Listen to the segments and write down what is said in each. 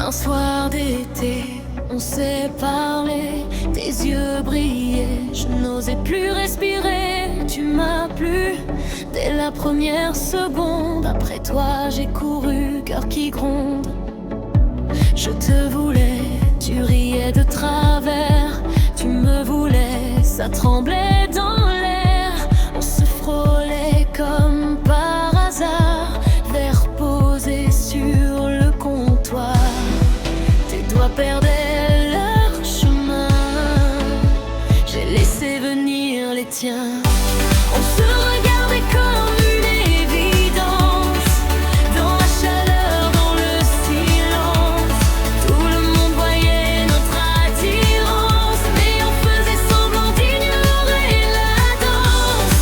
Un soir d'été, on s'est parlé, tes yeux brillaient, je n'osais plus respirer. Tu m'as plu dès la première seconde. Après toi j'ai couru, cœur qui gronde. Je te voulais, tu riais de travers. Tu me voulais, ça tremblait dans l'air. On se frôlait comme par hasard, verre posé sur le comptoir. Tes doigts perdaient leur chemin, j'ai laissé venir les tiens. On se regardait comme une évidence, dans la chaleur, dans le silence. Tout le monde voyait notre attirance, mais on faisait semblant d'ignorer la danse.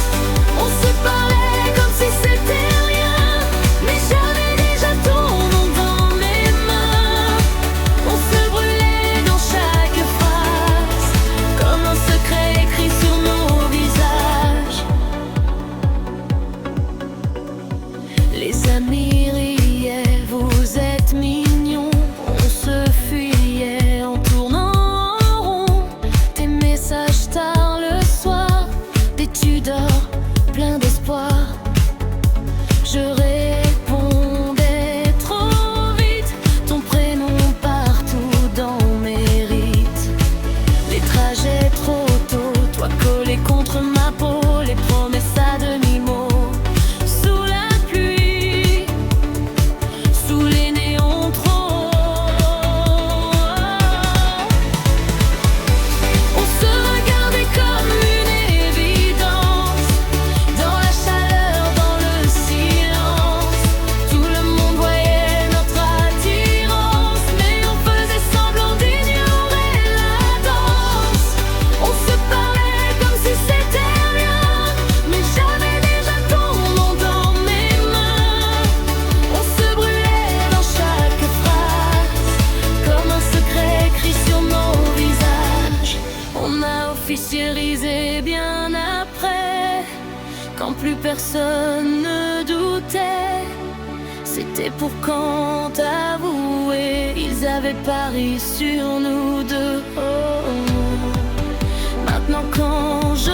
On se parlait comme si c'était rien, mais j'avais déjà ton nom dans mes mains. On se brûlait dans chaque phrase, comme un secret écrit sur nos visages. Les amis riaient, vous êtes mignons. On se fuyait en tournant en rond. Tes messages tard le soir, dès tu dors, plein d'espoir. Je répondais trop vite, ton prénom partout dans mes rites. Les trajets trop tôt, toi collé contre ma peau, les promesses à demi-mot. Sous la pluie, sous les néons trop hauts. On se regardait comme une évidence, dans la chaleur, dans le silence. Tout le monde voyait notre attirance, mais on faisait semblant d'ignorer la danse. On se parlait comme si c'était rien, mais j'avais déjà ton nom dans mes mains. On se brûlait dans chaque phrase, comme un secret écrit sur nos visages. On a officialisé bien après, quand plus personne ne doutait. C'était pour quand avouer, ils avaient pari sur nous deux. Oh, oh. Maintenant quand je